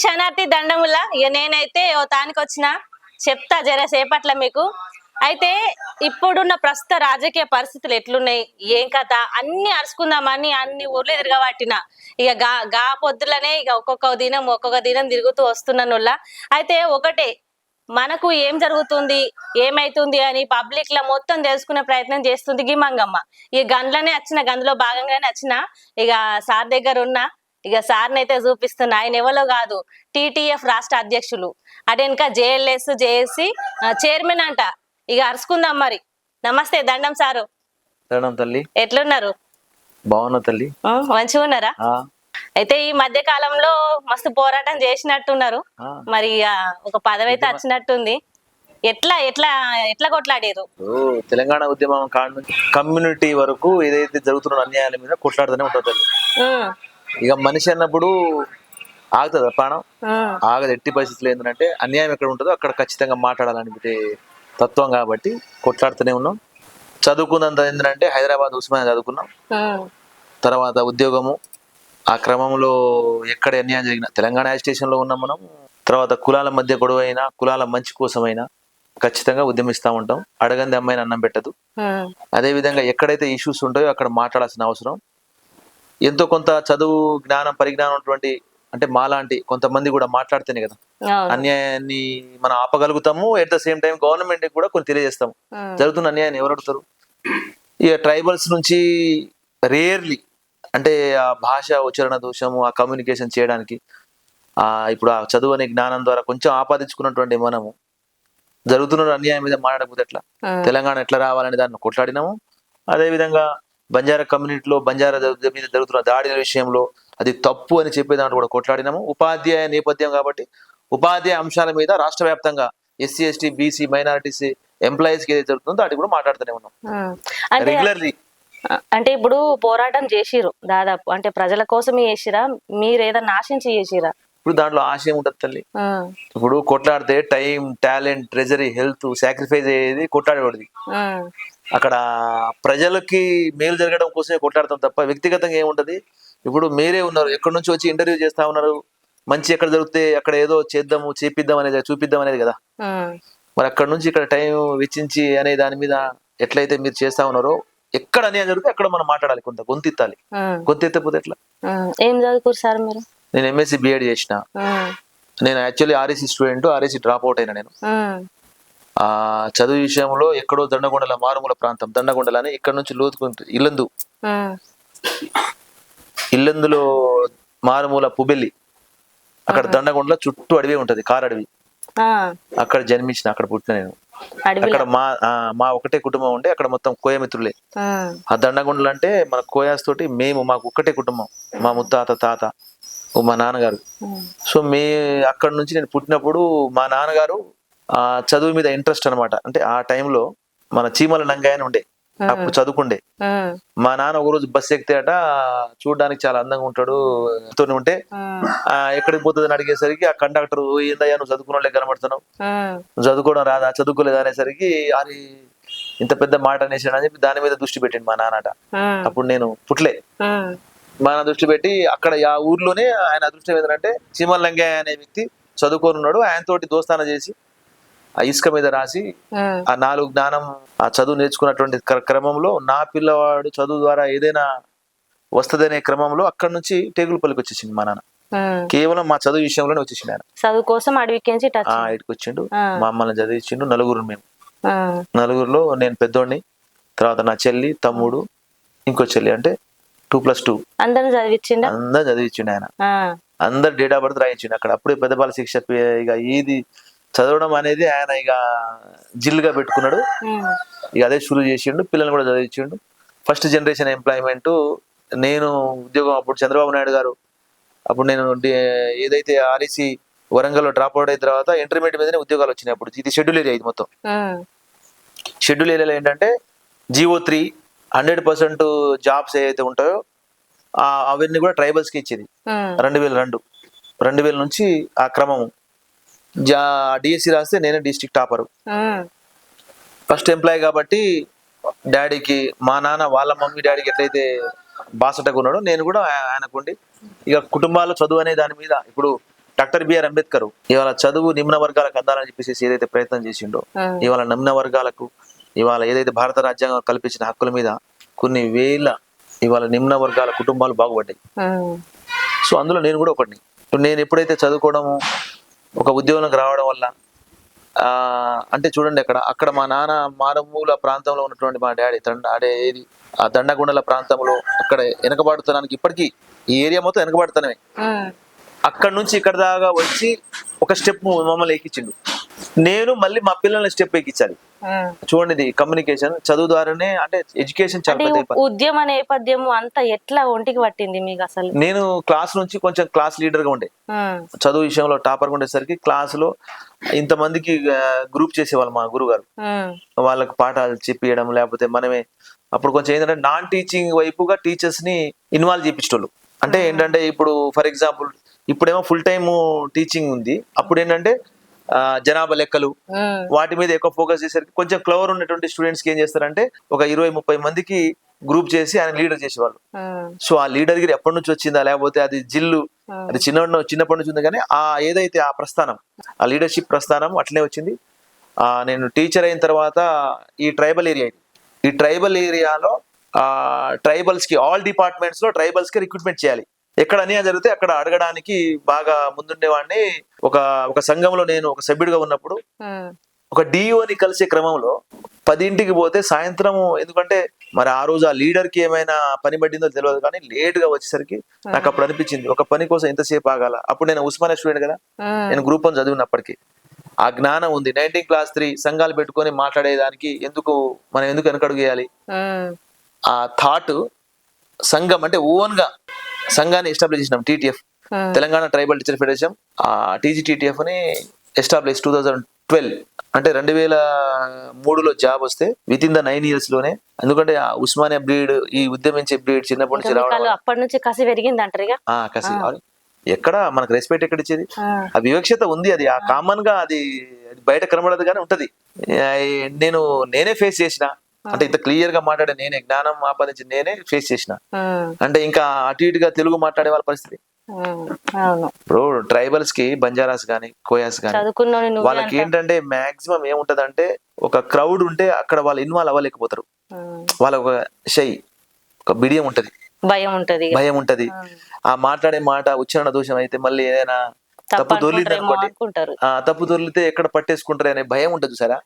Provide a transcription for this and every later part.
శనార్థి దండముల ఇక నేనైతే ఓ తానికి వచ్చిన చెప్తా జర సేపట్ల మీకు. అయితే ఇప్పుడున్న ప్రస్తుత రాజకీయ పరిస్థితులు ఎట్లున్నాయి, ఏం కథ అన్ని అరుచుకుందామని అన్ని ఊర్లు తిరగబట్టిన. ఇక గా పొద్దులనే ఇక ఒక్కొక్క దినం తిరుగుతూ వస్తున్నానుల్ల. అయితే ఒకటే, మనకు ఏం జరుగుతుంది ఏమైతుంది అని పబ్లిక్ లా మొత్తం తెలుసుకునే ప్రయత్నం చేస్తుంది గి మంగమ్మ. ఈ గండ్లనే వచ్చిన, గందులో భాగంగానే వచ్చిన. ఇక సార్ దగ్గర ఉన్న, ఇక సార్ని అయితే చూపిస్తున్నా. ఆయన ఎవరో కాదు, టీటీఎఫ్ రాష్ట్ర అధ్యక్షులు, అటెనక జేఎల్ఎస్ జేఏసీ చైర్మన్ అంట. ఇక అరుచుకుందాం మరి. నమస్తే దండం సారు. దండం తల్లి, ఎట్లున్నారు? బాగున్నా తల్లి. మంచిగా ఉన్నారా? అయితే ఈ మధ్య కాలంలో మస్తు పోరాటం చేసినట్టున్నారు, మరి ఒక పదవి అయితే వచ్చినట్టుంది. ఎట్లా ఎట్లా ఎట్లా కొట్లాడారు? తెలంగాణ ఉద్యమం కాడ కమ్యూనిటీ వరకు ఏదైతే జరుగుతున్న అన్యాయాల మీద కొట్లాడుతూనే ఉంటుంది తల్లి. ఇక మనిషి అన్నప్పుడు ఆగుతుందా ప్రాణం? ఆగదు. ఎట్టి పరిస్థితులు ఏంటంటే అన్యాయం ఎక్కడ ఉంటుందో అక్కడ ఖచ్చితంగా మాట్లాడాలనిపించే తత్వం కాబట్టి కొట్లాడుతూనే ఉన్నాం. చదువుకున్నంత ఏంటంటే హైదరాబాద్ ఉస్మానియా చదువుకున్నాం, తర్వాత ఉద్యోగము. ఆ క్రమంలో ఎక్కడ అన్యాయం జరిగిన తెలంగాణ యాజిటేషన్ లో ఉన్నాం మనం. తర్వాత కులాల మధ్య గొడవ అయినా, కులాల మంచి కోసమైనా ఖచ్చితంగా ఉద్యమిస్తూ ఉంటాం. అడగంది అమ్మాయిని అన్నం పెట్టదు. అదే విధంగా ఎక్కడైతే ఇష్యూస్ ఉంటాయో అక్కడ మాట్లాడాల్సిన అవసరం. ఎంతో కొంత చదువు జ్ఞానం పరిజ్ఞానం ఉన్నటువంటి అంటే మాలాంటి కొంతమంది కూడా మాట్లాడితేనే కదా అన్యాయాన్ని మనం ఆపగలుగుతాము. At the same time government కూడా కొన్ని తెలియజేస్తాము. జరుగుతున్న అన్యాయాన్ని ఎవరు అడుగుతారు? ఇక ట్రైబల్స్ నుంచి రేర్లీ అంటే ఆ భాష ఉచ్చారణ దోషము, ఆ కమ్యూనికేషన్ చేయడానికి ఇప్పుడు ఆ చదువు అనే జ్ఞానం ద్వారా కొంచెం ఆపాదించుకున్నటువంటి మనము జరుగుతున్న అన్యాయం మీద మాట్లాడకపోతే ఎట్లా? తెలంగాణ ఎట్లా రావాలని దాన్ని కొట్లాడినాము. అదే విధంగా బంజారా కమ్యూనిటీలో బంజారా మీద జరుగుతున్న దాడిల విషయంలో అది తప్పు అని చెప్పేదాంట్లో కూడా కొట్లాడినాము. ఉపాధ్యాయ నేపథ్యం కాబట్టి ఉపాధ్యాయ అంశాల మీద రాష్ట్ర వ్యాప్తంగా SC ST BC minorities employees కి ఏదైతే జరుగుతుందో దాటి కూడా మాట్లాడుతూనే ఉన్నాం రెగ్యులర్లీ. అంటే ఇప్పుడు పోరాటం చేసిరు దాదాపు, అంటే ప్రజల కోసమే చేసిరా, మీరు ఏదైనా ఆశించి చేసిరా? ఇప్పుడు దాంట్లో ఆశయం ఉంటుంది తల్లి. ఇప్పుడు కొట్లాడితే time, talent, treasury, health sacrifice అయ్యేది కొట్లాడేవాడిది. అక్కడ ప్రజలకి మేలు జరగడం కోసమే కొట్లాడతాం తప్ప వ్యక్తిగతంగా ఏముంటది. ఇప్పుడు మీరే ఉన్నారు, ఎక్కడి నుంచి వచ్చి ఇంటర్వ్యూ చేస్తా ఉన్నారు. మంచి ఎక్కడ జరిగితే అక్కడ ఏదో చేద్దాము చేపిద్దాం అనేది చూపిద్దాం అనేది కదా. మరి అక్కడ నుంచి ఇక్కడ టైం వెచ్చించి అనే దాని మీద ఎట్లయితే మీరు చేస్తా ఉన్నారో, ఎక్కడ అన్యాయం జరిగితే అక్కడ మనం మాట్లాడాలి, కొంత గొంతెత్తాలి. గొంతెత్తపోతే ఎట్లా? ఏం చదువుకోరు సార్ మీరు? నేను ఎంఎస్సి బిఎడ్ చేసిన. నేను actually RSC student, RSC drop out అయినా. నేను ఆ చదువు విషయంలో ఎక్కడో దండగొండల మారుమూల ప్రాంతం దండగొండల అని ఇక్కడ నుంచి లోతుకుంటుంది ఇల్లందులో మారుమూల పుబెల్లి, అక్కడ దండగొండల చుట్టూ అడవి ఉంటది, కారు అడవి. అక్కడ జన్మించిన, అక్కడ పుట్టిన నేను. అక్కడ మా ఒకటే కుటుంబం ఉండే, అక్కడ మొత్తం కోయ మిత్రులే. ఆ దండగొండలు అంటే మన కోయాస్ తోటి మాకు ఒక్కటే కుటుంబం, మా ముత్తాత, తాత, మా నాన్నగారు. సో అక్కడ నుంచి నేను పుట్టినప్పుడు మా నాన్నగారు ఆ చదువు మీద ఇంట్రెస్ట్ అనమాట. అంటే ఆ టైంలో మన చీమల నంగాయ అని ఉండే, అప్పుడు చదువుకుండే. మా నాన్న ఒక రోజు బస్సు ఎక్కితే అట చూడడానికి చాలా అందంగా ఉంటాడు ఉంటే ఎక్కడికి పోతుంది అని అడిగేసరికి ఆ కండక్టర్, ఏందయ్యా నువ్వు చదువుకున్న కనబడుతున్నావు, నువ్వు చదువుకోవడం రాదా, చదువుకోలేదు అనేసరికి అది ఇంత పెద్ద మాట అనేసాడు అని చెప్పి దాని మీద దృష్టి పెట్టిండు మా నాన్నట. అప్పుడు నేను పుట్లే. మా నాన్న దృష్టి పెట్టి అక్కడ ఆ ఊర్లోనే ఆయన అదృష్టం ఏంటంటే చీమల నంగాయ అనే వ్యక్తి చదువుకొని ఉన్నాడు. ఆయనతోటి దోస్తాన చేసి ఆ ఇసుక మీద రాసి ఆ 4 జ్ఞానం ఆ చదువు నేర్చుకున్నటువంటి క్రమంలో నా పిల్లవాడు చదువు ద్వారా ఏదైనా వస్తదనే క్రమంలో అక్కడ నుంచి టేగులు పలికి వచ్చేసింది మా నాన్న. కేవలం మా చదువు విషయంలోనే వచ్చేసిండు ఆయన. చదువు కోసం అడవికి ఇటుకు వచ్చిండు. మా అమ్మల్ని చదివించిండు. నలుగురు మేము. నలుగురులో నేను పెద్దోడిని, తర్వాత నా చెల్లి, తమ్ముడు, ఇంకో చెల్లి, అంటే 2+2 అందరూ చదివించిండు ఆయన. అందరు డేట్ ఆఫ్ బర్త్ రాయించిండు అక్కడ. అప్పుడే పెద్దపాల శిక్ష ఇక ఇది చదవడం అనేది ఆయన ఇక జిల్లుగా పెట్టుకున్నాడు. ఇక అదే షురూ చేసిండు. పిల్లల్ని కూడా చదివించిండు. First generation employment. నేను ఉద్యోగం అప్పుడు చంద్రబాబు నాయుడు గారు, అప్పుడు నేను ఏదైతే ఆర్ఈసి వరంగల్లో డ్రాప్ అవుట్ అయిన తర్వాత ఇంటర్మీడియట్ మీదనే ఉద్యోగాలు వచ్చినాయి. అప్పుడు ఇది షెడ్యూల్ ఏరియా, ఇది మొత్తం షెడ్యూల్ ఏరియాలో ఏంటంటే GO3 100% జాబ్స్ ఏవైతే ఉంటాయో అవన్నీ కూడా ట్రైబల్స్ కి ఇచ్చేది. 2000 నుంచి ఆ క్రమము. డిఎస్సి రాస్తే నేనే డిస్ట్రిక్ట్ టాపరు, ఫస్ట్ ఎంప్లాయ్ కాబట్టి డాడీకి, మా నాన్న వాళ్ళ మమ్మీ డాడీకి ఎట్లయితే బాసటగా ఉన్నాడో నేను కూడా ఆయనకుండి ఇక కుటుంబాలు చదువు అనే దాని మీద ఇప్పుడు డాక్టర్ బిఆర్ అంబేద్కర్ ఇవాళ చదువు నిమ్న వర్గాలకు అందాలని చెప్పేసి ఏదైతే ప్రయత్నం చేసిండో, ఇవాళ నిమ్న వర్గాలకు ఇవాళ ఏదైతే భారత రాజ్యాంగం కల్పించిన హక్కుల మీద కొన్ని వేల ఇవాళ నిమ్న వర్గాల కుటుంబాలు బాగుపడ్డాయి. సో అందులో నేను కూడా ఒకటి. నేను ఎప్పుడైతే చదువుకోవడము, ఒక ఉద్యోగంలోకి రావడం వల్ల అంటే చూడండి, అక్కడ మా నాన్న మారుమూల ప్రాంతంలో ఉన్నటువంటి మా డాడీ ఆ దండగుండల ప్రాంతంలో అక్కడ వెనకబాటుతనానికి ఇప్పటికీ ఈ ఏరియా మొత్తం వెనకబాటుతనమే. అక్కడ నుంచి ఇక్కడ దాకా వచ్చి ఒక స్టెప్ మమ్మల్ని ఎక్కించిండు. నేను మళ్ళీ మా పిల్లల్ని స్టెప్ ఎక్కించాలి. చూడండి, ఇది కమ్యూనికేషన్ చదువు ద్వారానే, అంటే ఎడ్యుకేషన్ చాలా పెద్ద. ఉద్యమ నేపథ్యం అంతా ఎట్లా ఒంటికి పట్టింది మీకు అసలు? నేను క్లాస్ నుంచి కొంచెం క్లాస్ లీడర్ గా ఉండే, చదువు విషయంలో టాపర్ గా ఉండేసరికి క్లాస్ లో ఇంతమందికి గ్రూప్ చేసేవాళ్ళు మా గురువు గారు. వాళ్ళకి పాఠాలు చెప్పియడం, లేకపోతే మనమే అప్పుడు కొంచెం ఏంటంటే నాన్ టీచింగ్ వైపుగా టీచర్స్ ని ఇన్వాల్వ్ చేయించేటోళ్ళు. అంటే ఏంటంటే ఇప్పుడు ఫర్ ఎగ్జాంపుల్ ఇప్పుడేమో ఫుల్ టైమ్ టీచింగ్ ఉంది, అప్పుడు ఏంటంటే జనాభా లెక్కలు వాటి మీద ఎక్కువ ఫోకస్ చేసేసరికి కొంచెం క్లవర్ ఉన్నటువంటి స్టూడెంట్స్ కి ఏం చేస్తారంటే ఒక 20-30 మందికి గ్రూప్ చేసి ఆయన లీడర్ చేసేవాళ్ళు. సో ఆ లీడర్ గిరి ఎప్పటి నుంచి వచ్చిందా, లేకపోతే అది జిల్లు అది చిన్నప్పటి నుంచి ఉంది, కానీ ఏదైతే ఆ ప్రస్థానం, ఆ లీడర్షిప్ ప్రస్థానం అట్లనే వచ్చింది. నేను టీచర్ అయిన తర్వాత ఈ ట్రైబల్ ఏరియాలో ట్రైబల్స్ కి ఆల్ డిపార్ట్మెంట్స్ లో ట్రైబల్స్ కి రిక్రూట్మెంట్ చేయాలి. ఎక్కడ అన్యాయం జరిగితే అక్కడ అడగడానికి బాగా ముందుండేవాడిని. ఒక సంఘంలో నేను ఒక సభ్యుడిగా ఉన్నప్పుడు ఒక డిఓని కలిసే క్రమంలో 10ంటికి పోతే సాయంత్రం, ఎందుకంటే మరి ఆ రోజు ఆ లీడర్ కి ఏమైనా పని పట్టిందో తెలియదు, కానీ లేట్ గా వచ్చేసరికి నాకు అప్పుడు అనిపించింది ఒక పని కోసం ఎంతసేపు ఆగాల. అప్పుడు నేను ఉస్మానియా స్టూడెంట్ కదా, నేను గ్రూప్ 1 చదివినప్పటికీ ఆ జ్ఞానం ఉంది. 19 క్లాస్ 3 సంఘాలు పెట్టుకొని మాట్లాడేదానికి మనం ఎందుకు వెనకడుగు వేయాలి? ఆ థాట్ సంఘం అంటే ఓన్ గా సంఘాన్ని ఎస్టాబ్లిష్ చేసినాం. TTF Telangana tribal teacher federation, TGTTF అని ఎస్టాబ్లిష్ 2012. అంటే 2003లో జాబ్ వస్తే విత్ ఇన్ ద 9 years లోనే, ఎందుకంటే ఆ ఉస్మానియా బ్రీడ్, ఈ ఉద్యమించే బ్రీడ్ చిన్నప్పటి నుంచి రావడం, అప్పటి నుంచి కసి పెరిగింది అంటారు. కసి ఎక్కడ మనకు రెస్పెక్ట్ ఎక్కడ ఇచ్చేది? ఆ వివక్షత ఉంది, అది ఆ కామన్ గా అది బయట కనబడదు కానీ ఉంటది. నేనే ఫేస్ చేసిన, అంటే ఇంత క్లియర్ గా మాట్లాడే నేనే, జ్ఞానం ఆపాదించి నేనే ఫేస్ చేసిన. అంటే ఇంకా అటు ఇటుగా తెలుగు మాట్లాడే వాళ్ళ పరిస్థితి. ఇప్పుడు ట్రైబల్స్ కి బంజారాస్ గానీ కోయాస్ గానీ వాళ్ళకి ఏంటంటే మాక్సిమం ఏముంటదంటే ఒక క్రౌడ్ ఉంటే అక్కడ వాళ్ళు ఇన్వాల్వ్ అవ్వలేకపోతారు. వాళ్ళ ఒక షై, ఒక బిడియం ఉంటది, భయం ఉంటది. ఆ మాట్లాడే మాట ఉచ్చారణ దోషం అయితే మళ్ళీ ఏదైనా తప్పు దొర్లింది అనుకోండి, తప్పు దొర్లితే ఎక్కడ పట్టేసుకుంటారు అనే భయం ఉంటది సరే.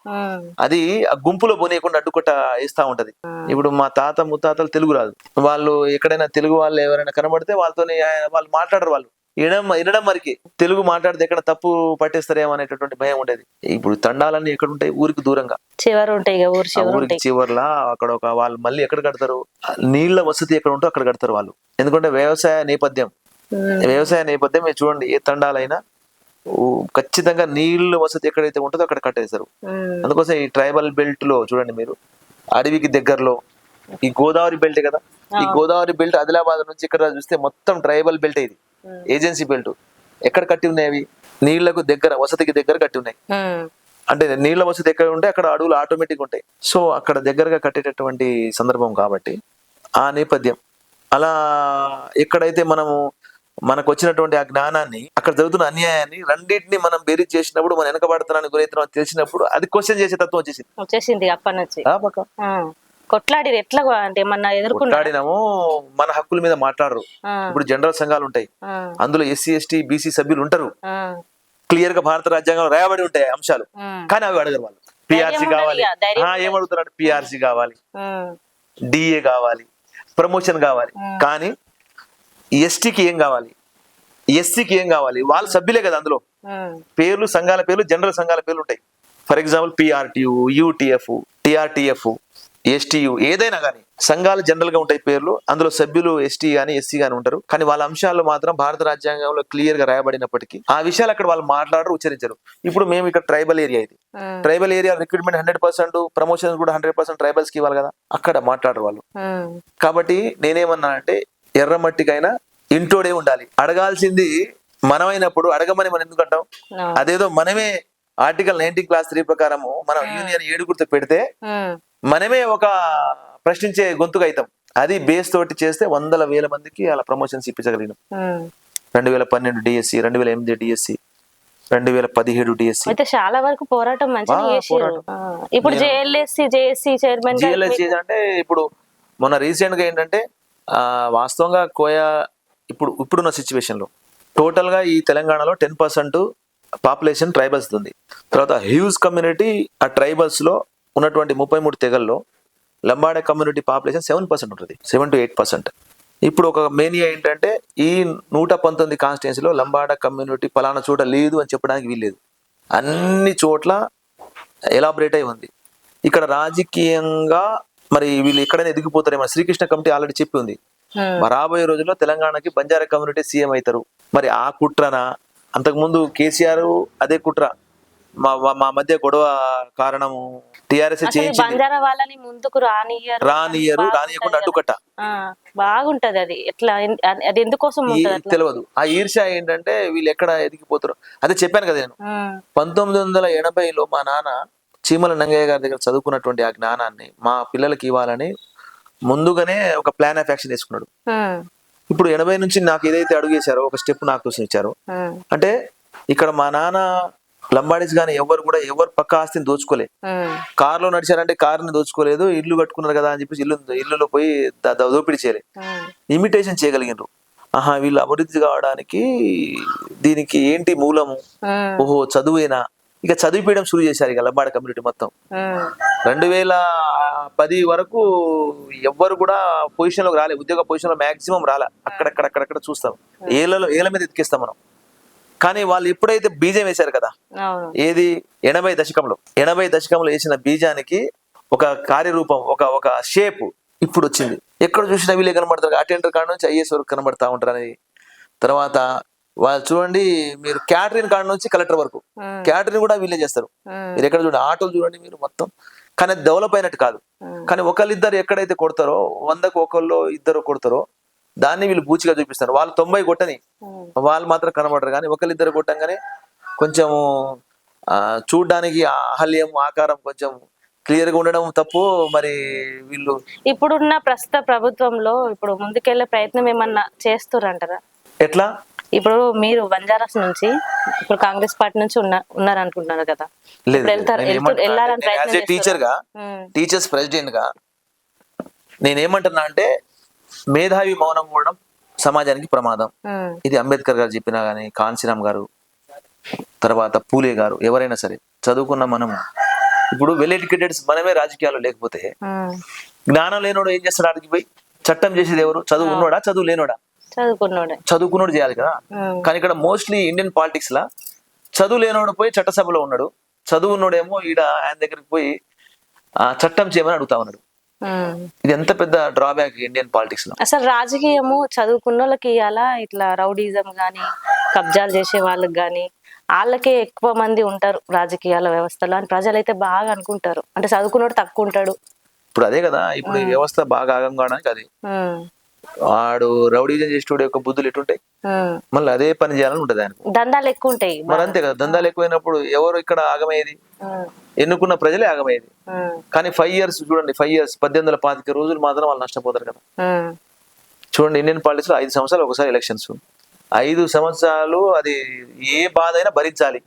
అది ఆ గుంపులో పోనీయకుండా అడ్డుకొట్ట వేస్తా ఉంటది. ఇప్పుడు మా తాత ముత్తాతలు తెలుగు రాదు, వాళ్ళు ఎక్కడైనా తెలుగు వాళ్ళు ఎవరైనా కనబడితే వాళ్ళు మాట్లాడరు, వాళ్ళు వినడం మరికి తెలుగు మాట్లాడితే ఎక్కడ తప్పు పట్టేస్తారేమో అనేటటువంటి భయం ఉండేది. ఇప్పుడు తండాలన్నీ ఎక్కడ ఉంటాయి? ఊరికి దూరంగా ఊరికి చివర్లా అక్కడ వాళ్ళు మళ్ళీ ఎక్కడ కడతారు? నీళ్ల వసతి ఎక్కడ ఉంటో అక్కడ కడతారు వాళ్ళు. ఎందుకంటే వ్యవసాయ నేపథ్యం మీరు చూడండి, ఏ తండాలైనా ఖచ్చితంగా నీళ్ల వసతి ఎక్కడైతే ఉంటుందో అక్కడ కట్టేస్తారు. అందుకోసం ఈ ట్రైబల్ బెల్ట్ లో చూడండి మీరు, అడవికి దగ్గరలో ఈ గోదావరి బెల్ట్ కదా, ఈ గోదావరి బెల్ట్ ఆదిలాబాద్ నుంచి ఇక్కడ చూస్తే మొత్తం ట్రైబల్ బెల్ట్, ఇది ఏజెన్సీ బెల్ట్. ఎక్కడ కట్టి ఉన్నాయి అవి? నీళ్లకు దగ్గర, వసతికి దగ్గర కట్టి ఉన్నాయి. అంటే నీళ్ల వసతి ఎక్కడ ఉంటే అక్కడ అడవులు ఆటోమేటిక్ ఉంటాయి. సో అక్కడ దగ్గరగా కట్టేటటువంటి సందర్భం కాబట్టి ఆ నేపథ్యం. అలా ఎక్కడైతే మనకు వచ్చినటువంటి ఆ జ్ఞానాన్ని, అక్కడ జరుగుతున్న అన్యాయాన్ని రెండింటిని మనం బేరీజ్ చేసినప్పుడు, మన వెనకబడుతున్నాన్ని గురైతున్నాం తెలిసినప్పుడు అది క్వశ్చన్ చేసే తత్వం వచ్చేసింది. అప్పటి నుంచి కొట్లాడి ఎట్లా అంటే కొట్లాడినాము, మన హక్కుల మీద మాట్లాడరు. ఇప్పుడు జనరల్ సంఘాలు ఉంటాయి, అందులో SC ST BC సభ్యులు ఉంటారు. క్లియర్ గా భారత రాజ్యాంగంలో రాయబడి ఉంటాయి అంశాలు, కానీ అవి అడగరు వాళ్ళు. PRC కావాలి, ఏమడుగుతారు? PRC కావాలి, DA కావాలి, ప్రమోషన్ కావాలి. కానీ STకి ఏం కావాలి, SCకి ఏం కావాలి? వాళ్ళ సభ్యులే కదా, అందులో పేర్లు, సంఘాల పేర్లు, జనరల్ సంఘాల పేర్లు ఉంటాయి. For example PRTU, UTF, TRTF, STU, ఏదైనా కానీ సంఘాలు జనరల్ గా ఉంటాయి పేర్లు. అందులో సభ్యులు ST గాని SC గాని ఉంటారు. కానీ వాళ్ళ అంశాలు మాత్రం భారత రాజ్యాంగంలో క్లియర్ గా రాయబడినప్పటికీ ఆ విషయాలు అక్కడ వాళ్ళు మాట్లాడరు, ఉచ్చరించరు. ఇప్పుడు మేము ఇక్కడ ట్రైబల్ ఏరియా, ఇది ట్రైబల్ ఏరియా, రిక్రూట్మెంట్ 100%, ప్రమోషన్ కూడా 100% ట్రైబల్స్ కి ఇవ్వాలి కదా, అక్కడ మాట్లాడరు వాళ్ళు. కాబట్టి నేనేమన్నా అంటే ఎర్రమట్టికైనా ఇంటోడే ఉండాలి. అడగాల్సింది మనమైనప్పుడు అడగమని మనం ఎందుకు అంటాం? అదేదో మనమే ఆర్టికల్ 19 క్లాస్ 3 ప్రకారము మనం యూనియన్ 7 పెడితే మనమే ఒక ప్రశ్నించే గొంతుగా అవుతాం. అది బేస్ తోటి చేస్తే 100,000 మందికి అలా ప్రమోషన్స్ ఇప్పించగలిగినాం. 2012 DSC, 2008 DSC, 2017 DSC. అయితే చాలా వరకు పోరాటం మంచిగా చేసారు. ఇప్పుడు జేఎస్సి చైర్మన్ జిఎల్ఎస్సి అంటే ఇప్పుడు మొన్న రీసెంట్ గా ఏంటంటే వాస్తవంగా కోయా ఇప్పుడున్న సిచ్యువేషన్ లో టోటల్ గా ఈ తెలంగాణలో 10% పాపులేషన్ ట్రైబల్స్ ఉంది. తర్వాత హ్యూజ్ కమ్యూనిటీ ఆ ట్రైబల్స్ లో ఉన్నటువంటి 33 తెగల్లో లంబాడే కమ్యూనిటీ పాపులేషన్ 7% ఉంటుంది, 7 to 8%. ఇప్పుడు ఒక మేనియా ఏంటంటే ఈ 119 కాన్స్టిట్యున్సీలో లంబాడా కమ్యూనిటీ పలానా చోట లేదు అని చెప్పడానికి వీల్లేదు. అన్ని చోట్ల ఎలాబరేట్ అయి ఉంది. ఇక్కడ రాజకీయంగా మరి వీళ్ళు ఎక్కడైనా ఎదిగిపోతారేమో. శ్రీకృష్ణ కమిటీ ఆల్రెడీ చెప్పి ఉంది, రాబోయే రోజుల్లో తెలంగాణకి బంజారా కమ్యూనిటీ సీఎం అవుతారు. మరి ఆ కుట్రనా? అంతకుముందు కేసీఆర్ అదే కుట్ర, మా మధ్య గొడవ కారణము టిఆర్ఎస్ చేయించింది, బంజారా వాళ్ళని ముందుకు రానియకుండా అడ్డుకట్ట బాగుంటది. అది ఎట్లా, అది ఎందుకోసం తెలియదు. ఆ ఈర్ష్య ఏంటంటే వీళ్ళు ఎక్కడ ఎదిగిపోతారు. అదే చెప్పాను కదా నేను, 1980లో మా నాన్న చీమల నంగయ్య గారి దగ్గర చదువుకున్నటువంటి ఆ జ్ఞానాన్ని మా పిల్లలకి ఇవ్వాలని ముందుగానే ఒక ప్లాన్ ఆఫ్ యాక్షన్ వేసుకున్నాడు. ఇప్పుడు 80 నుంచి నాకు ఏదైతే అడుగేశారో ఒక స్టెప్ నాకు కోసం ఇచ్చారు. అంటే ఇక్కడ మా నాన్న లంబాడీస్ గానీ ఎవరు పక్క ఆస్తిని దోచుకోలే. కారులో నడిచారంటే కారుని దోచుకోలేదు, ఇల్లు కట్టుకున్నారు కదా అని చెప్పేసి ఇల్లులో పోయి దోపిడీ చేయలే, ఇమిటేషన్ చేయగలిగినారు. వీళ్ళు అభివృద్ధి కావడానికి దీనికి ఏంటి మూలము? ఓహో చదువేనా? ఇక చదివిపోయడం షురూ చేశారు ఇక లంబాడ కమ్యూనిటీ మొత్తం. 2010 వరకు ఎవ్వరు కూడా పొజిషన్ లోకి రాలే, ఉద్యోగ పొజిషన్ లో మాక్సిమం రాలే. అక్కడక్కడ చూస్తాం, ఏళ్ళ మీద ఎత్తికిస్తాం మనం. కానీ వాళ్ళు ఎప్పుడైతే బీజం వేశారు కదా, ఏది 80 దశకంలో వేసిన బీజానికి ఒక కార్యరూపం, ఒక షేప్ ఇప్పుడు వచ్చింది. ఎక్కడ చూసినా వీళ్ళే కనబడతారు. అటెండర్ కాడ నుంచి ఐఏఎస్ వరకు కనబడతా ఉంటారు అనేది. తర్వాత వాళ్ళు చూడండి, మీరు క్యాటరింగ్ కాడ నుంచి కలెక్టర్ వరకు క్యాటరింగ్ కూడా వీళ్ళే చేస్తారు. మీరు ఎక్కడ చూడండి, ఆటోలు చూడండి మీరు మొత్తం. కానీ అది డెవలప్ అయినట్టు కాదు. కానీ ఒకళ్ళిద్దరు ఎక్కడైతే కొడతారో, 100కు ఒకళ్ళు ఇద్దరు కొడతారో దాన్ని వీళ్ళు బూచిగా చూపిస్తారు. వాళ్ళు 90 కొట్టని వాళ్ళు మాత్రం కనబడరు. కానీ ఒకళ్ళిద్దరు కొట్టంగానే కొంచెం చూడ్డానికి ఆహల్యం, ఆకారం కొంచెం క్లియర్ గా ఉండడం తప్పు. మరి వీళ్ళు ఇప్పుడున్న ప్రస్తుత ప్రభుత్వంలో ఇప్పుడు ముందుకెళ్లే ప్రయత్నం ఏమన్నా చేస్తారంటారా? ఎట్లా? ఇప్పుడు మీరు బంజారాస్ నుంచి ఇప్పుడు కాంగ్రెస్ పార్టీ నుంచి ఉన్నారనుకుంటున్నారు కదా, టీచర్స్ ప్రెసిడెంట్ గా నేనేమంటున్నా అంటే మేధావి మౌనం కూడా సమాజానికి ప్రమాదం. ఇది అంబేద్కర్ గారు చెప్పినా గానీ, కాన్సీరామ్ గారు, తర్వాత పూలే గారు, ఎవరైనా సరే చదువుకున్న మనము ఇప్పుడు వెల్ ఎడ్యుకేటెడ్స్ మనమే రాజకీయాల్లో లేకపోతే జ్ఞానం లేనోడు ఏం చేస్తాడు? ఆడికి పోయి చట్టం చేసేది ఎవరు? చదువు ఉన్నోడా చదువు లేనోడా? చదువుకున్నోడు చేయాలి కదా. కానీ ఇక్కడ మోస్ట్లీ ఇండియన్ పాలిటిక్స్ లా చదువు లేనోడు పోయి చట్టసభలో ఉన్నాడు, చదువు ఉన్నోడేమో ఈడ ఆయన దగ్గరికి పోయి చట్టం చేయమని అడుగుతా ఉన్నాడు. ఇది ఎంత పెద్ద డ్రాబ్యాక్ ఇండియన్ పాలిటిక్స్ లో. అసలు రాజకీయము చదువుకున్న వాళ్ళకి ఇవ్వాలా, ఇట్లా రౌడీజం గానీ కబ్జాలు చేసే వాళ్ళకి గానీ వాళ్ళకే ఎక్కువ మంది ఉంటారు రాజకీయాల వ్యవస్థలో అని ప్రజలైతే బాగా అనుకుంటారు. అంటే చదువుకున్నాడు తక్కువ ఉంటాడు. ఇప్పుడు అదే కదా, ఇప్పుడు ఈ వ్యవస్థ బాగా ఆగం కావడానికి అది. వాడు రౌడీజం చేసేటోడు యొక్క బుద్ధులు ఎటుంటాయి, మళ్ళీ అదే పని చేయాలని ఉంటది ఆయనకు. దందాలు ఎక్కువ ఉంటాయి. మరి అంతే కదా, దందాలు ఎక్కువైనప్పుడు ఎవరు ఇక్కడ ఆగమయ్యేది? ఎన్నుకున్న ప్రజలే ఆగమయ్యేది. కానీ 5 years చూడండి, 5 years 1825 రోజులు మాత్రం వాళ్ళు నష్టపోతారు కదా. చూడండి, ఇండియన్ పాలిటిక్స్ లో 5 సంవత్సరాలు ఒకసారి ఎలక్షన్స్, 5 సంవత్సరాలు అది ఏ బాధ అయినా భరించాలి.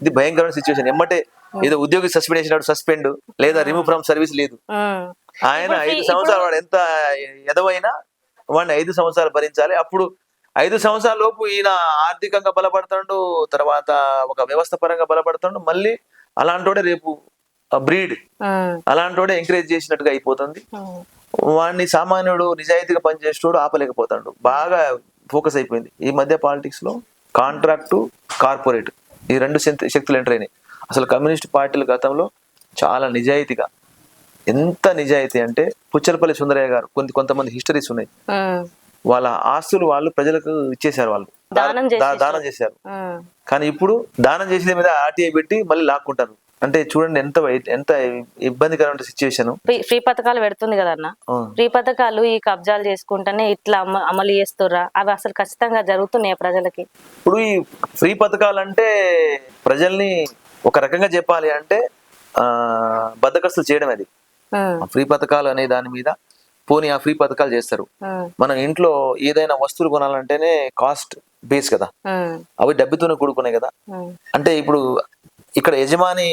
ఇది భయంకరమైన సిచ్యువేషన్. ఎమ్మటే ఏదో ఉద్యోగి సస్పెండ్ చేసినప్పుడు సస్పెండ్ లేదా రిమూవ్ ఫ్రమ్ సర్వీస్ లేదు. ఆయన 5 సంవత్సరాలు వాడు ఎంత ఎదవైనా వాడిని 5 సంవత్సరాలు భరించాలి. అప్పుడు 5 సంవత్సరాల లోపు ఈయన ఆర్థికంగా బలపడతాడు, తర్వాత ఒక వ్యవస్థ పరంగా బలపడతాడు. మళ్ళీ అలాంటోడే రేపు బ్రీడ్, అలాంటోడే ఎంకరేజ్ చేసినట్టుగా అయిపోతుంది. వాడిని సామాన్యుడు నిజాయితీగా పనిచేసేటోడు ఆపలేకపోతాడు. బాగా ఫోకస్ అయిపోయింది ఈ మధ్య పాలిటిక్స్ లో. కాంట్రాక్టు, కార్పొరేట్, ఈ 2 శక్తులు ఎంటర్ అయినాయి. అసలు కమ్యూనిస్ట్ పార్టీల గతంలో చాలా నిజాయితీగా, ఎంత నిజాయితీ అంటే పుచ్చలపల్లి సుందరయ్య గారు కొంతమంది హిస్టరీస్ ఉన్నాయి. వాళ్ళ ఆస్తులు వాళ్ళు ప్రజలకు ఇచ్చేసారు, వాళ్ళు దానం చేశారు. కానీ ఇప్పుడు దానం చేసే మీద ఆర్టీఐ పెట్టి మళ్ళీ లాక్కుంటారు. అంటే చూడండి ఎంత ఇబ్బందికరమైన సిచ్యువేషన్. ఫ్రీ పథకాలు పెడుతుంది కదా అన్న, ఫ్రీ పథకాలు ఈ కబ్జాలు చేసుకుంటేనే ఇట్లా అమలు చేస్తుర్రా? అవి అసలు ఖచ్చితంగా జరుగుతున్నాయి ప్రజలకి? ఇప్పుడు ఈ ఫ్రీ పథకాలు అంటే ప్రజల్ని ఒక రకంగా చెప్పాలి అంటే బద్దకస్తులు చేయడం. అది ఫ్రీ పథకాలు అనే దాని మీద పోనీ ఆ ఫ్రీ పథకాలు చేస్తారు. మనం ఇంట్లో ఏదైనా వస్తువులు కొనాలంటేనే కాస్ట్ బేస్ కదా, అవి డబ్బుతోనే కూడుకున్నాయి కదా. అంటే ఇప్పుడు ఇక్కడ యజమాని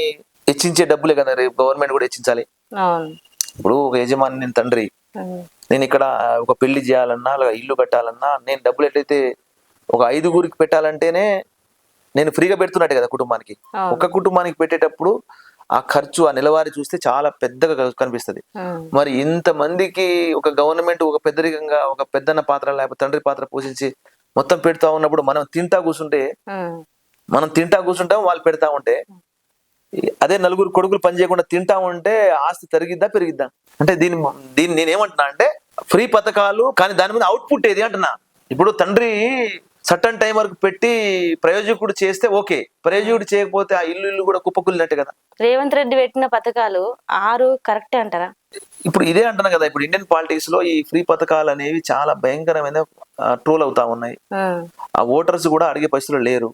హెచ్చించే డబ్బులే కదా రేపు గవర్నమెంట్ కూడా హెచ్చించాలి. ఇప్పుడు ఒక యజమాని, నేను తండ్రి, నేను ఇక్కడ ఒక పెళ్లి చేయాలన్నా లేదా ఇల్లు కట్టాలన్నా నేను డబ్బులు ఎట్లయితే ఒక 5గురికి పెట్టాలంటేనే నేను ఫ్రీగా పెడుతున్నట్టే కదా కుటుంబానికి. ఒక కుటుంబానికి పెట్టేటప్పుడు ఆ ఖర్చు, ఆ నెలవారీ చూస్తే చాలా పెద్దగా కనిపిస్తుంది. మరి ఇంతమందికి ఒక గవర్నమెంట్ ఒక పెద్దరికంగా ఒక పెద్దన్న పాత్ర లేకపోతే తండ్రి పాత్ర పోషించి మొత్తం పెడతా ఉన్నప్పుడు మనం తింటా కూర్చుంటాం, వాళ్ళు పెడతా ఉంటే, అదే 4 కొడుకులు పని చేయకుండా తింటా ఉంటే ఆస్తి తరిగిద్దా పెరిగిద్దా? అంటే దీన్ని నేనేమంటున్నా అంటే ఫ్రీ పథకాలు కానీ దాని మీద అవుట్పుట్ ఏది అంటున్నా. ఇప్పుడు తండ్రి సర్టన్ టైం వరకు పెట్టి ప్రయోజకుడు చేస్తే ఓకే, ప్రయోజకుడు చేయకపోతే ఆ ఇల్లు కూడా కుప్పకూలినట్టే కదా. రేవంత్ రెడ్డి పెట్టిన పథకాలు 6 కరెక్టే అంటారా? ఇప్పుడు ఇదే అంటున్నా కదా, ఇప్పుడు ఇండియన్ పాలిటిక్స్ లో ఈ ఫ్రీ పథకాలు అనేవి చాలా భయంకరమైన ట్రోల్ అవుతా ఉన్నాయి. ఆ ఓటర్స్ కూడా అడిగే పరిస్థితులు లేరు.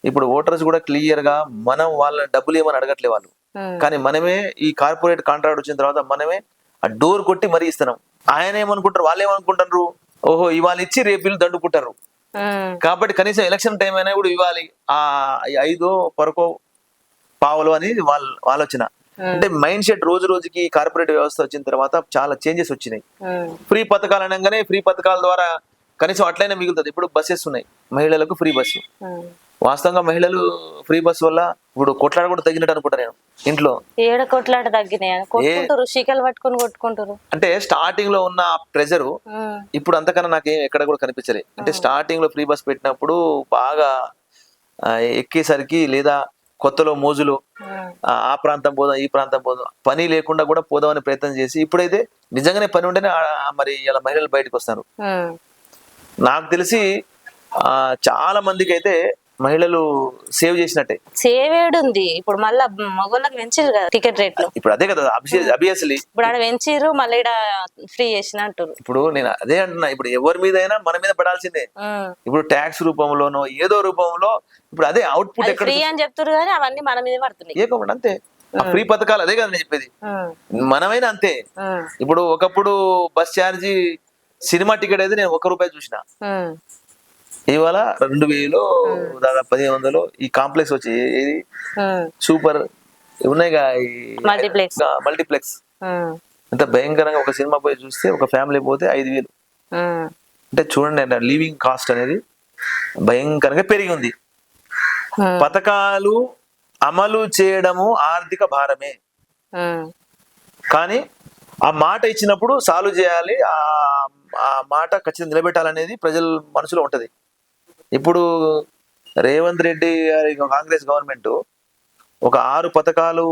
ఇప్పుడు ఓటర్స్ కూడా క్లియర్ గా మనం వాళ్ళ డబ్బులు ఏమని అడగట్లే వాళ్ళు, కానీ మనమే ఈ కార్పొరేట్ కాంట్రాక్ట్ వచ్చిన తర్వాత మనమే ఆ డోర్ కొట్టి మరీ ఇస్తున్నాం. ఆయన ఏమనుకుంటారు, వాళ్ళు ఏమనుకుంటారు, ఓహో ఇవాళ ఇచ్చి రేపు వీళ్ళు దండుకుంటారు కాబట్టి కనీసం ఎలక్షన్ టైం అయినా కూడా ఇవ్వాలి ఆ 5 పరకో పావులు అనేది వాళ్ళ ఆలోచన. అంటే మైండ్ సెట్ రోజు రోజుకి కార్పొరేట్ వ్యవస్థ వచ్చిన తర్వాత చాలా చేంజెస్ వచ్చినాయి. ఫ్రీ పథకాలు అనగానే ఫ్రీ పథకాల ద్వారా కనీసం అట్లయినా మిగులుతుంది. ఇప్పుడు బస్సెస్ ఉన్నాయి, మహిళలకు ఫ్రీ బస్సు. వాస్తవంగా మహిళలు ఫ్రీ బస్ వల్ల ఇప్పుడు కొట్లాడ కూడా తగ్గినట్టు అనుకుంటా నేను. ఇంట్లో ఏడ కొట్లాట తగ్గినాయి, శీకలు పట్టుకొని కొట్టుకుంటారు. అంటే స్టార్టింగ్ లో ఉన్న ప్రెజరు ఇప్పుడు అంతకన్నా నాకేం ఎక్కడ కూడా కనిపించలేదు. అంటే స్టార్టింగ్ లో ఫ్రీ బస్ పెట్టినప్పుడు బాగా ఎక్కేసరికి లేదా కొత్తలో మోజులు ఆ ప్రాంతం పోదాం ఈ ప్రాంతం పోదాం, పని లేకుండా కూడా పోదామని ప్రయత్నం చేసి ఇప్పుడైతే నిజంగానే పని ఉంటేనే మరి ఇలా మహిళలు బయటకు వస్తారు. నాకు తెలిసి చాలా మందికి అయితే మహిళలు సేవ్ చేసినట్టే. సేవేడ్ ఉంది. ఇప్పుడు మళ్ళీ మగవాళ్ళకి పెంచారు కదా టికెట్ రేట్లు. ఇప్పుడు అదే కదా అబియస్లీ ఇప్పుడు ఆడ పెంచారు, మళ్ళీ ఫ్రీ చేసినట్టు. ఇప్పుడు నేను అదే అంటున్నా, ఇప్పుడు ఎవరి మీద అయినా మన మీద పడాల్సిందే. ఇప్పుడు ట్యాక్స్ రూపంలోనో ఏదో రూపంలో ఇప్పుడు అదే అవుట్పుట్ ఎక్కడ ఫ్రీ అని చెప్తారు కానీ అవన్నీ మన మీద పడుతున్నాయి. ఏకోమండి అంతే. ఆ ఫ్రీ పథకాలు అదే కదా నేను చెప్పేది, మనమైనా అంతే. ఇప్పుడు ఒకప్పుడు బస్ ఛార్జీ సినిమా టికెట్ అయితే నేను ₹1 చూసిన, ఇవాళ 2000 దాదాపు 1500 ఈ కాంప్లెక్స్ వచ్చి ఏది సూపర్ ఉన్నాయిగా మల్టీప్లెక్స్. ఎంత భయంకరంగా ఒక సినిమా పోయి చూస్తే ఒక ఫ్యామిలీ పోతే 5000. అంటే చూడండి, లివింగ్ కాస్ట్ అనేది భయంకరంగా పెరిగి ఉంది. పథకాలు అమలు చేయడము ఆర్థిక భారమే, కానీ ఆ మాట ఇచ్చినప్పుడు సాల్వ్ చేయాలి, ఆ మాట ఖచ్చితంగా నిలబెట్టాలనేది ప్రజల మనసులో ఉంటది. ఇప్పుడు రేవంత్ రెడ్డి గారి కాంగ్రెస్ గవర్నమెంట్ ఒక 6 పథకాలు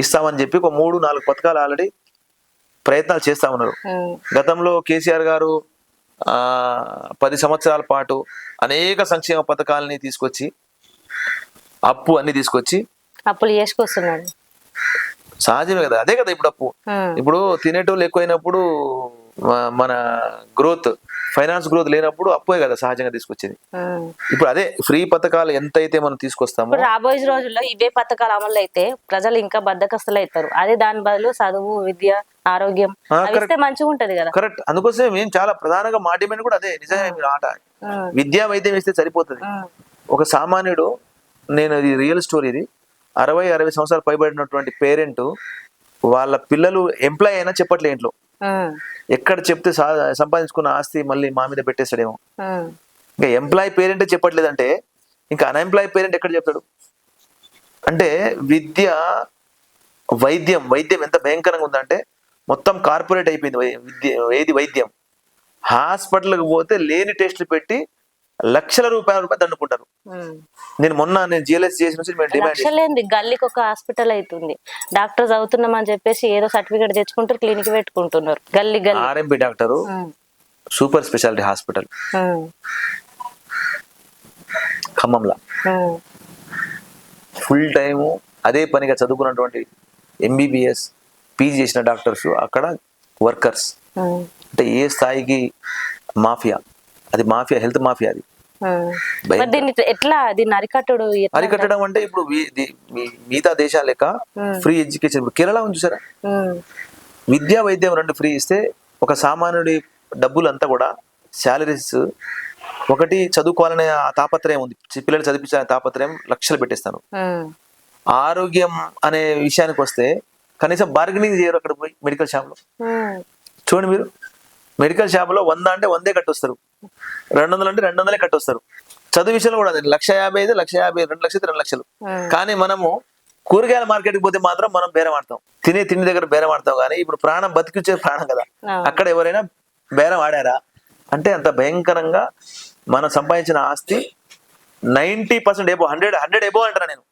ఇస్తామని చెప్పి ఒక 3-4 పథకాలు ఆల్రెడీ ప్రయత్నాలు చేస్తా ఉన్నారు. గతంలో కేసీఆర్ గారు 10 సంవత్సరాల పాటు అనేక సంక్షేమ పథకాలని తీసుకొచ్చి అన్ని తీసుకొచ్చి అప్పులు చేసుకొస్తున్నాడు. సహజమే కదా, అదే కదా ఇప్పుడు అప్పు. ఇప్పుడు తినేటోళ్ళు ఎక్కువైనప్పుడు మన ఫైనాన్స్ గ్రోత్ లేనప్పుడు అప్పుయే కదా సహజంగా తీసుకొచ్చేది. ఇప్పుడు అదే ఫ్రీ పథకాలు ఎంతైతే మనం తీసుకొస్తామో రాబోయే రోజుల్లో ఇవే పథకాలు అమలు అయితే ప్రజలు ఇంకా బద్దకస్తులు అవుతారు. అదే దాని బదులు చదువు, విద్య, ఆరోగ్యం మంచిగా ఉంటది కదా. కరెక్ట్. అందుకోసమే మేము చాలా ప్రధానంగా మా డిమాండ్ కూడా అదే. నిజంగా మీరు ఆట విద్యా వైద్యం ఇస్తే సరిపోతుంది. ఒక సామాన్యుడు, నేను ఇది రియల్ స్టోరీ, ఇది 60 సంవత్సరాలు పైబడినటువంటి పేరెంట్ వాళ్ళ పిల్లలు ఎంప్లాయ్ అయినా చెప్పట్లే ఇంట్లో. ఎక్కడ చెప్తే సంపాదించుకున్న ఆస్తి మళ్ళీ మా మీద పెట్టేస్తాడేమో. ఇంకా ఎంప్లాయ్ పేరెంటే చెప్పట్లేదంటే ఇంకా అన్ఎంప్లాయ్ పేరెంట్ ఎక్కడ చెప్తాడు? అంటే విద్య, వైద్యం ఎంత భయంకరంగా ఉందంటే మొత్తం కార్పొరేట్ అయిపోయింది. వైద్యం హాస్పిటల్కి పోతే లేని టెస్టులు పెట్టి లక్షల రూపాయలు దండుకుంటారు. నేను జిఎల్ఎస్ చేసిన గల్లీకి ఒక హాస్పిటల్ అవుతుంది. డాక్టర్ చదువుతున్నామని చెప్పేసి ఏదో సర్టిఫికేట్ తెచ్చుకుంటారు, క్లినిక్ పెట్టుకుంటున్నారు. గల్లీ RMP doctor super speciality hospital ఖమ్మంలో ఫుల్ టైము అదే పనిగా చదువుకున్నటువంటి ఎంబీబీఎస్ పీజీ చేసిన డాక్టర్స్ అక్కడ వర్కర్స్. అంటే ఏ స్థాయికి మాఫియా, అది మాఫియా, హెల్త్ మాఫియా. అది దీన్ని అరికట్టడం అంటే ఇప్పుడు మిగతా దేశాల లెక్క ఫ్రీ ఎడ్యుకేషన్. ఇప్పుడు కేరళ ఉంది చూసారా, విద్యా వైద్యం రెండు ఫ్రీ ఇస్తే ఒక సామాన్యుడి డబ్బులు అంతా కూడా శాలరీస్ ఒకటి చదువుకోవాలనే ఆ తాపత్రయం ఉంది, పిల్లలు చదివించాలనే తాపత్రయం లక్షలు పెట్టేస్తాను. ఆరోగ్యం అనే విషయానికి వస్తే కనీసం బార్గెనింగ్ చేయరు అక్కడ పోయి మెడికల్ షాప్ లో. చూడండి మీరు, మెడికల్ షాప్ లో 100 అంటే 100 కట్టొస్తారు, 200 అంటే 200 కట్టొస్తారు. చదువు విషయంలో కూడా 1,50,000, 1,50,000, 2 లక్షలు 2 లక్షలు. కానీ మనము కూరగాయల మార్కెట్కి పోతే మాత్రం మనం బేరం ఆడతాం, తినే తిండి దగ్గర బేరం ఆడతాం. కానీ ఇప్పుడు ప్రాణం బతికించే ప్రాణం కదా, అక్కడ ఎవరైనా బేరం ఆడారా అంటే అంత భయంకరంగా మనం సంపాదించిన ఆస్తి 90% ఎబో 100 ఎబో అంటారా నేను.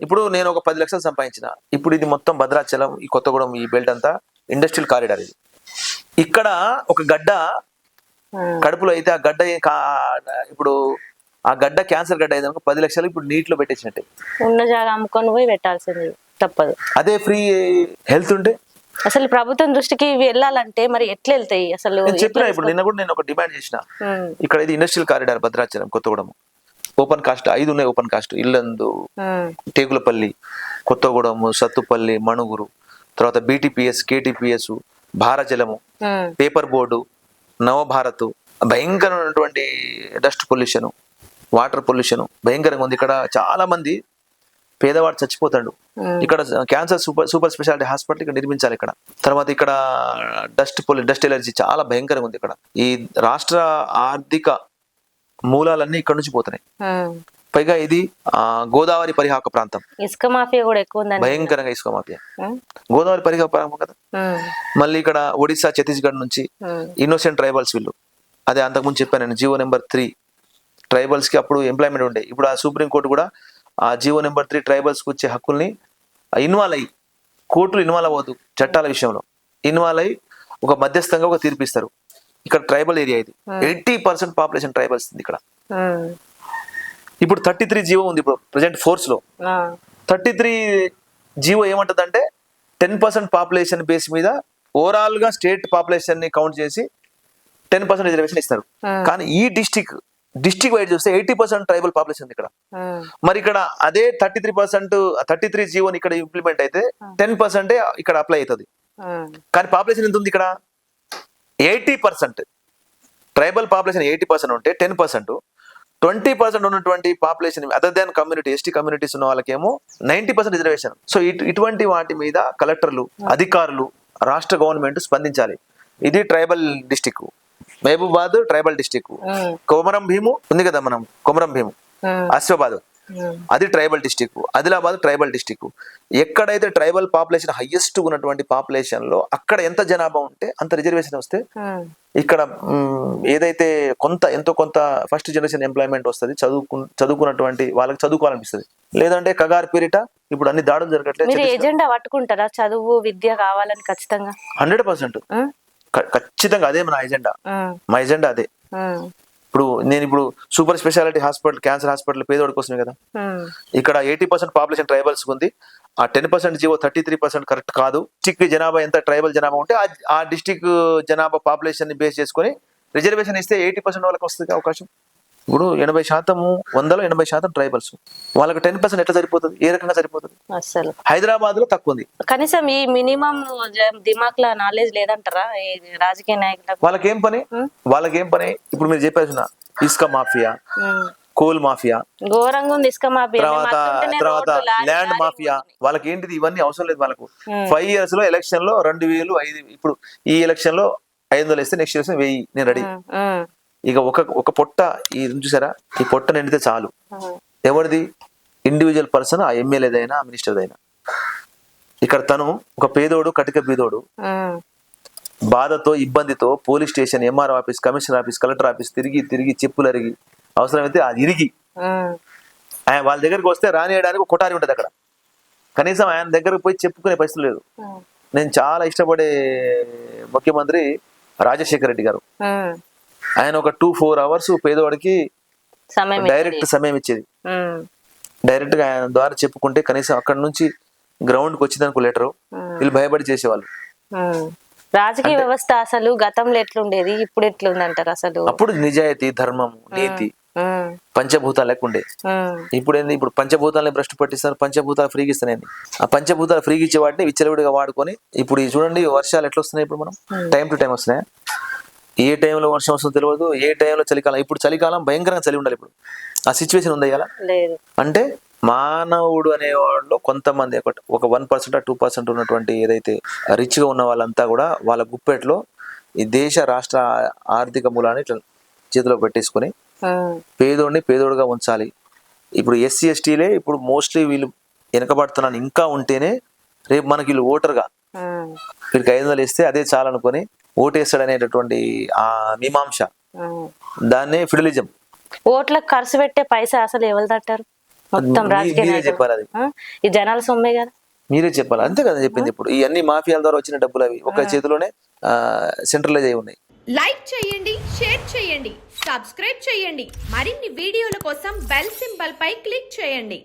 ఇప్పుడు నేను ఒక 10 లక్షలు సంపాదించిన, ఇప్పుడు ఇది మొత్తం భద్రాచలం, ఈ కొత్తగూడెం, ఈ బెల్ట్ అంతా ఇండస్ట్రియల్ కారిడార్. ఇది ఇక్కడ ఒక గడ్డ కడుపులో అయితే ఆ గడ్డ ఇప్పుడు ఆ గడ్డ క్యాన్సర్ గడ్డ అయితే 10 లక్షలు ఇప్పుడు నీటిలో పెట్టేసినట్టే. ఉన్న జాగా అమ్ముకొని పోయి పెట్టాల్సింది తప్పదు. అదే ఫ్రీ హెల్త్ ఉంటే అసలు ప్రభుత్వం దృష్టికి ఇవి వెళ్ళాలంటే మరి ఎట్లా వెళ్తాయి అసలు? చెప్పిన ఇప్పుడు నిన్న కూడా నేను ఒక డిమాండ్ చేసిన, ఇక్కడ ఇది industrial corridor Bhadrachalam Kothagudem, open cast 5 ఉన్నాయి. ఓపెన్ కాస్ట్ ఇల్లందు, టేకులపల్లి, కొత్తగూడెం, సత్తుపల్లి, మణుగురు, తర్వాత BTPS, KTPS, భారజలము, పేపర్ బోర్డు, నవభారత్. భయంకరమైనటువంటి డస్ట్ పొల్యూషన్, వాటర్ పొల్యూషన్ భయంకరంగా ఉంది. ఇక్కడ చాలా మంది పేదవాడు చచ్చిపోతాడు. ఇక్కడ క్యాన్సర్ సూపర్ స్పెషాలిటీ హాస్పిటల్ ఇక్కడ నిర్మించాలి ఇక్కడ. తర్వాత ఇక్కడ డస్ట్ ఎలర్జీ చాలా భయంకరంగా ఉంది ఇక్కడ. ఈ రాష్ట్ర ఆర్థిక మూలాలన్నీ ఇక్కడ నుంచి పోతున్నాయి. పైగా ఇది గోదావరి పరివాహక ప్రాంతం, ఇసుక మాఫియా కూడా ఎక్కువ ఉంది, భయంకరంగా ఇసుక మాఫియా. గోదావరి పరివాహక ప్రాంతం కదా. మళ్ళీ ఇక్కడ ఒడిశా, ఛత్తీస్గఢ్ నుంచి ఇన్నోసెంట్ ట్రైబల్స్ వీళ్ళు. అదే అంతకుముందు చెప్పాను నేను, జీవో నెంబర్ 3 ట్రైబల్స్ కి అప్పుడు ఎంప్లాయ్మెంట్ ఉండే. ఇప్పుడు ఆ సుప్రీంకోర్టు కూడా ఆ జీవో నెంబర్ 3 ట్రైబల్స్ కు వచ్చే హక్కుల్ని ఇన్వాల్వ్ అయ్యి, కోర్టులు ఇన్వాల్వ్ అవ్వదు చట్టాల విషయంలో, ఇన్వాల్వ్ అయ్యి ఒక మధ్యస్థంగా ఒక తీర్పిస్తారు. ఇక్కడ ట్రైబల్ ఏరియా ఇది, 80% పాపులేషన్ ట్రైబల్స్ ఉంది ఇక్కడ. ఇప్పుడు 33 జీవో ఉంది ఇప్పుడు ప్రజెంట్ ఫోర్స్ లో. 33 జీవో ఏమంటదంటే 10% పాపులేషన్ బేస్ మీద ఓవరాల్ గా స్టేట్ పాపులేషన్ ని కౌంట్ చేసి 10% రిజర్వేషన్ ఇస్తారు. కానీ ఈ డిస్ట్రిక్ట్ వైడ్ చూస్తే 80% ట్రైబల్ పాపులేషన్ ఉంది ఇక్కడ. మరి ఇక్కడ అదే 33 జీవోని ఇక్కడ ఇంప్లిమెంట్ అయితే 10% ఇక్కడ అప్లై అవుతుంది. కానీ పాపులేషన్ ఎంత ఉంది ఇక్కడ? 80%. ట్రైబల్ పాపులేషన్ 80% ఉంటే 10%, 20% ఉన్నటువంటి population other than community, ST communities ఉన్న వాళ్ళకేమో 90% రిజర్వేషన్. సో ఇటువంటి వాటి మీద కలెక్టర్లు, అధికారులు, రాష్ట్ర గవర్నమెంట్ స్పందించాలి. ఇది tribal district, Mahabubabad tribal district. Komaram Bheem ఉంది కదా, మనం కొమరం భీము, ఆసిఫాబాద్ అది tribal district, Adilabad tribal district. ఎక్కడైతే ట్రైబల్ పాపులేషన్ హైయెస్ట్ ఉన్నటువంటి పాపులేషన్ లో అక్కడ ఎంత జనాభా ఉంటే అంత రిజర్వేషన్ వస్తే ఇక్కడ ఏదైతే ఎంతో కొంత ఫస్ట్ జనరేషన్ ఎంప్లాయ్మెంట్ వస్తుంది, చదువుకున్నటువంటి వాళ్ళకి చదువుకోవాలనిపిస్తుంది. లేదంటే కగారు పేరిట ఇప్పుడు అన్ని దాడులు జరగట్లేదు. మీరు ఎజెండా పట్టుకుంటారా చదువు విద్య కావాలని? ఖచ్చితంగా 100% ఖచ్చితంగా అదే మన ఎజెండా. మా ఎజెండా అదే. ఇప్పుడు super speciality hospital, cancer hospital పేదోడి కోసమే కదా. ఇక్కడ 80% పాపులేషన్ ట్రైబల్స్ ఉంది. ఆ 10% జీవో 33% కరెక్ట్ కాదు. డిస్టిక్ జనాభా ఎంత ట్రైబల్ జనాభా ఉంటే ఆ డిస్టిక్ జనాభా పాపులేషన్ ని బేస్ చేసుకుని రిజర్వేషన్ ఇస్తే 80% వాళ్ళకి వస్తుంది అవకాశం. ఇప్పుడు 80%, 100లో 80% ట్రైబల్స్, వాళ్ళకి 10% ఎట్లా సరిపోతుంది? ఏ రకంగా సరిపోతుంది? అసలు హైదరాబాద్ లో తక్కువ ఉంది. కనీసం ఈ మినిమం దిమాక్ల నాలెడ్జ్ లేదంటారా రాజకీయ నాయకులకు? వాళ్ళకేం పని? ఇప్పుడు మీరు చెప్పేసిన ఇసుక మాఫియా, కోల్ మాఫియా, ఘోరంగా ఉంది ఇసుక మాఫియా, తర్వాత ల్యాండ్ మాఫియా. వాళ్ళకి ఏంటిది? ఇవన్నీ అవసరం లేదు వాళ్ళకు. 5 years లో ఎలక్షన్ లో 2000, 5 ఇప్పుడు ఈ ఎలక్షన్ లో 500 ఇస్తే నెక్స్ట్ ఎలక్షన్ 1000 నేను రెడీ. ఇక ఒక పొట్ట ఈ చూసారా, ఈ పొట్ట నిండితే చాలు. ఎవరిది? ఇండివిజువల్ పర్సన్, ఆ ఎమ్మెల్యేదైనా మినిస్టర్దైనా. ఇక్కడ తను ఒక పేదోడు, కటిక బీదోడు, బాధతో ఇబ్బందితో police station, MRO office, commissioner office, collector office తిరిగి చెప్పులు అరిగి, అవసరమైతే అది ఇరిగి వాళ్ళ దగ్గరికి వస్తే రానియడానికి ఒక కొటారి ఉంటుంది అక్కడ. కనీసం ఆయన దగ్గరకు పోయి చెప్పుకునే పరిస్థితి లేదు. నేను చాలా ఇష్టపడే ముఖ్యమంత్రి రాజశేఖర రెడ్డి గారు. ఆయన ఒక 2-4 hours పేదవాడికి డైరెక్ట్ సమయం ఇచ్చేది. డైరెక్ట్ గా ఆయన ద్వారా చెప్పుకుంటే కనీసం అక్కడ నుంచి గ్రౌండ్ కి వచ్చిందనుకో లెటరు, వీళ్ళు భయపడి చేసేవాళ్ళు. రాజకీయ వ్యవస్థ అసలు గతంలో ఎట్లుండేది, ఇప్పుడు ఎట్లుందంటారు? అసలు అప్పుడు నిజాయితీ, ధర్మం, నీతి పంచభూతాలు లెక్క ఉండే. ఇప్పుడు ఏంది, ఇప్పుడు పంచభూతాలని భ్రష్టు పట్టిస్తారు, పంచభూతాలు ఫ్రీగా ఇస్తానండి. ఆ పంచభూతాలు ఫ్రీగా ఇచ్చే వాటిని విచ్చలవిడిగా వాడుకొని ఇప్పుడు ఈ చూడండి వర్షాలు ఎట్లా వస్తున్నాయి. ఇప్పుడు మనం టైం టు టైం వస్తున్నాయి. ఏ టైంలో వర్షం వస్తుందో తెలియదు, ఏ టైంలో చలికాలం. ఇప్పుడు చలికాలం భయంకరంగా చలి ఉండాలి. ఇప్పుడు ఆ సిచ్యువేషన్ ఉందా ఇలా? అంటే మానవుడు అనేవాళ్ళు కొంతమంది ఒక 1% 2% ఉన్నటువంటి ఏదైతే రిచ్ గా ఉన్న వాళ్ళంతా కూడా వాళ్ళ గుప్పెట్లో ఈ దేశ రాష్ట్ర ఆర్థిక మూలాన్ని ఇట్లా చేతిలో పెట్టేసుకొని పేదోడిని పేదోడుగా ఉంచాలి. ఇప్పుడు SC STలే ఇప్పుడు మోస్ట్లీ వీళ్ళు వెనకబడుతున్నాను ఇంకా ఉంటేనే రేపు మనకి వీళ్ళు ఓటర్గా వీళ్ళకి 500 ఇస్తే అదే చాలనుకొని ఓటేస్తాడు అనేటటువంటి ఆ మీమాంస, దాన్నే ఫిడలిజం. ఓట్లకు ఖర్చు పెట్టే పైసా అసలు ఎవరు తట్టారు? మొత్తం రాజకీయ చెప్పాలి. అది ఈ జనాల సొమ్మే కదా, మీరే చెప్పాలి. అంతే కదా చెప్పింది. ఇప్పుడు ఈ అన్ని మాఫియాల ద్వారా వచ్చిన డబ్బులు అవి ఒక చేతిలోనే సెంట్రలైజ్ అయి ఉన్నాయి. లైక్ చేయండి, షేర్ చేయండి, సబ్స్క్రైబ్ చేయండి. మరిన్ని వీడియోల కోసం బెల్ సింబల్ పై క్లిక్ చేయండి.